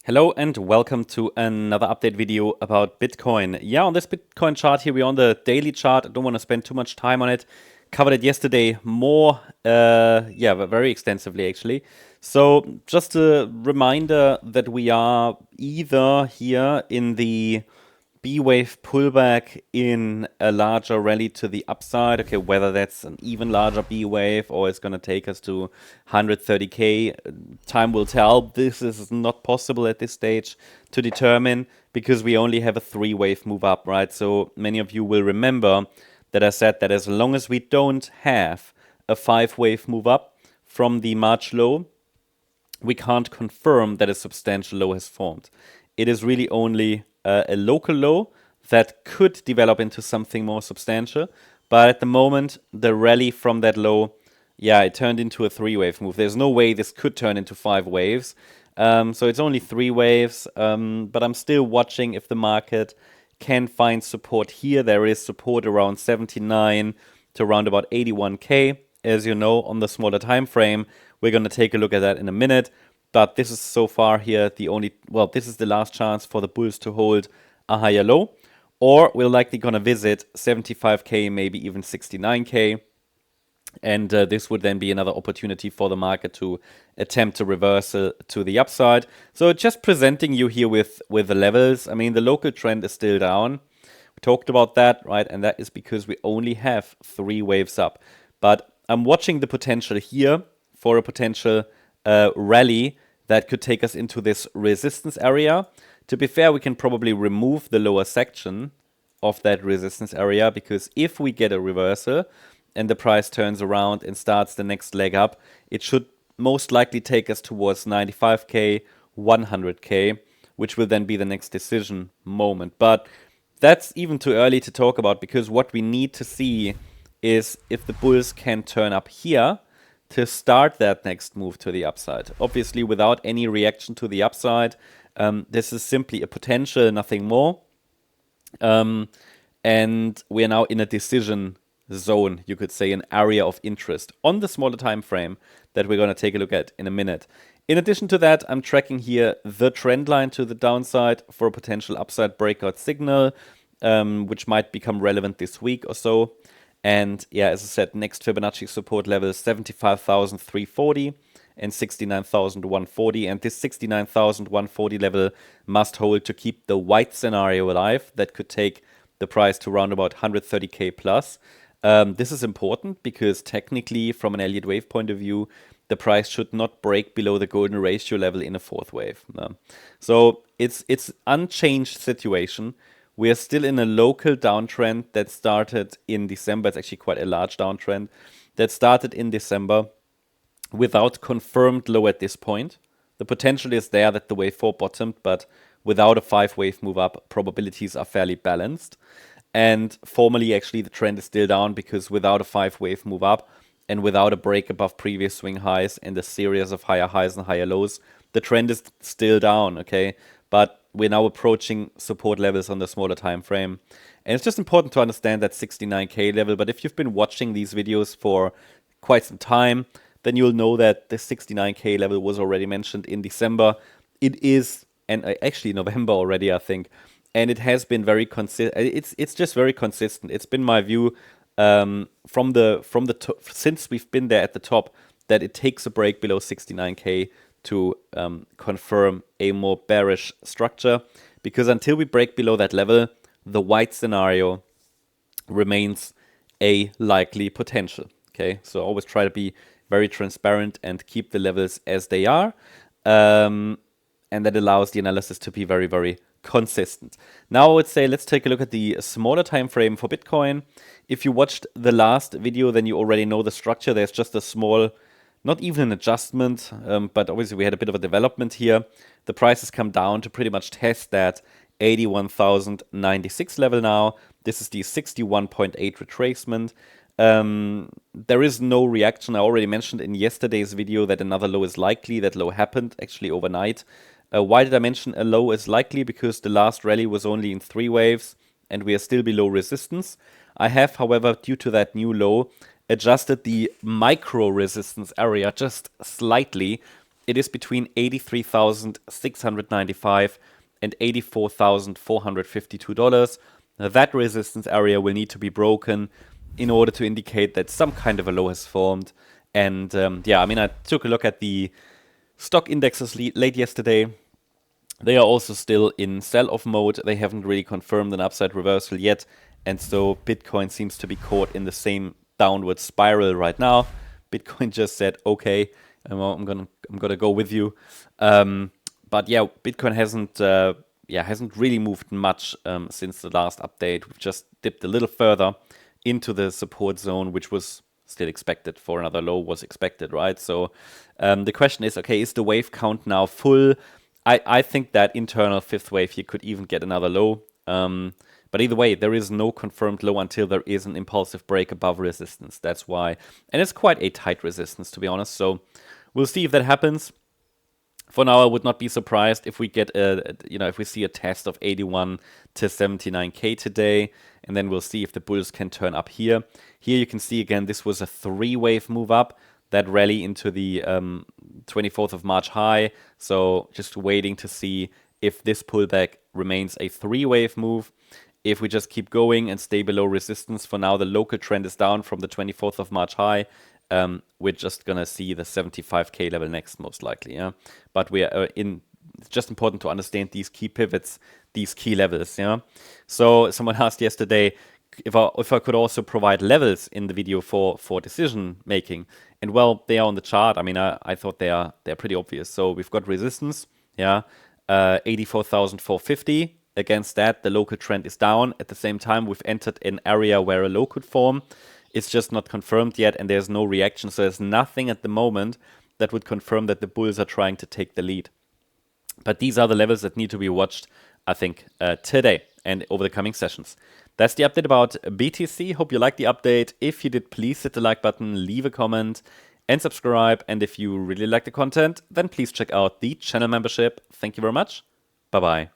Hello and welcome to another update video about Bitcoin. Yeah, on this Bitcoin chart here, we're on the daily chart. I don't want to spend too much time on it. Covered it yesterday more, very extensively actually. So just a reminder that we are either here in the B-wave pullback in a larger rally to the upside. Okay, whether that's an even larger B-wave or it's going to take us to 130k, time will tell. This is not possible at this stage to determine because we only have a 3-wave move up, right? So many of you will remember that I said that as long as we don't have a 5-wave move up from the March low, we can't confirm that a substantial low has formed. It is really only a local low that could develop into something more substantial. But at the moment, the rally from that low, yeah, it turned into a 3-wave move. There's no way this could turn into 5 waves. So it's only 3 waves. But I'm still watching if the market can find support here. There is support around 79 to around about 81k. As you know, on the smaller time frame, we're going to take a look at that in a minute. But this is so far here the only, well, this is the last chance for the bulls to hold a higher low. Or we're likely going to visit 75k, maybe even 69k. And this would then be another opportunity for the market to attempt a reversal to the upside. So just presenting you here with the levels. I mean, the local trend is still down. We talked about that, right? And that is because we only have 3 waves up. But I'm watching the potential here for a potential rally that could take us into this resistance area. To be fair, we can probably remove the lower section of that resistance area, because if we get a reversal and the price turns around and starts the next leg up, it should most likely take us towards 95k, 100k, which will then be the next decision moment. But that's even too early to talk about, because what we need to see is if the bulls can turn up here to start that next move to the upside. Obviously, without any reaction to the upside, this is simply a potential, nothing more. And we are now in a decision zone, you could say, an area of interest on the smaller time frame that we're going to take a look at in a minute. In addition to that, I'm tracking here the trend line to the downside for a potential upside breakout signal, which might become relevant this week or so. And yeah, as I said, next Fibonacci support level is 75,340 and 69,140. And this 69,140 level must hold to keep the white scenario alive. That could take the price to around about 130k plus. This is important because technically, from an Elliott Wave point of view, the price should not break below the golden ratio level in a 4th wave. So it's unchanged situation. We are still in a local downtrend that started in December. It's actually quite a large downtrend that started in December without confirmed low at this point. The potential is there that the wave 4 bottomed, but without a 5-wave move up, probabilities are fairly balanced. And formally, actually, the trend is still down, because without a 5-wave move up and without a break above previous swing highs and a series of higher highs and higher lows, the trend is still down, okay? But we're now approaching support levels on the smaller time frame. And it's just important to understand that 69k level. But if you've been watching these videos for quite some time, then you'll know that the 69k level was already mentioned in December. It is, and actually November already, I think. And it has been very consistent. It's just very consistent. It's been my view since we've been there at the top, that it takes a break below 69k to confirm a more bearish structure, because until we break below that level, the white scenario remains a likely potential. Okay, so always try to be very transparent and keep the levels as they are, and that allows the analysis to be very, very consistent. Now I would say let's take a look at the smaller time frame for Bitcoin. If you watched the last video, then you already know the structure. There's just a small, not even an adjustment, but obviously we had a bit of a development here. The price has come down to pretty much test that 81,096 level now. This is the 61.8 retracement. There is no reaction. I already mentioned in yesterday's video that another low is likely. That low happened actually overnight. Why did I mention a low is likely? Because the last rally was only in 3 waves and we are still below resistance. I have, however, due to that new low, adjusted the micro resistance area just slightly it is between 83,695 and $84,452. Now, that resistance area will need to be broken in order to indicate that some kind of a low has formed. And yeah, I mean, I took a look at the stock indexes late yesterday. They are also still in sell-off mode. They haven't really confirmed an upside reversal yet. And so Bitcoin seems to be caught in the same downward spiral right now. Bitcoin just said, okay, I'm gonna go with you. But yeah, Bitcoin hasn't really moved much since the last update. We've just dipped a little further into the support zone, which was still expected for another low was expected, right? So the question is, okay, is the wave count now full? I think that internal fifth wave here could even get another low. But either way, there is no confirmed low until there is an impulsive break above resistance. That's why. And it's quite a tight resistance, to be honest. So we'll see if that happens. For now, I would not be surprised if we get if we see a test of 81 to 79K today, and then we'll see if the bulls can turn up here. Here you can see again, this was a three-wave move up, that rally into the 24th of March high. So just waiting to see if this pullback remains a three-wave move. If we just keep going and stay below resistance, for now the local trend is down from the 24th of March high. We're just gonna see the 75K level next, most likely. Yeah, but we are it's just important to understand these key pivots, these key levels. Yeah. So someone asked yesterday if I could also provide levels in the video for decision making, and well, they are on the chart. I mean, I thought they're pretty obvious. So we've got resistance. Yeah, 84,450. Against that, the local trend is down. At the same time, we've entered an area where a low could form. It's just not confirmed yet, and there's no reaction. So there's nothing at the moment that would confirm that the bulls are trying to take the lead. But these are the levels that need to be watched, I think, today and over the coming sessions. That's the update about BTC. Hope you liked the update. If you did, please hit the like button, leave a comment, and subscribe. And if you really like the content, then please check out the channel membership. Thank you very much. Bye-bye.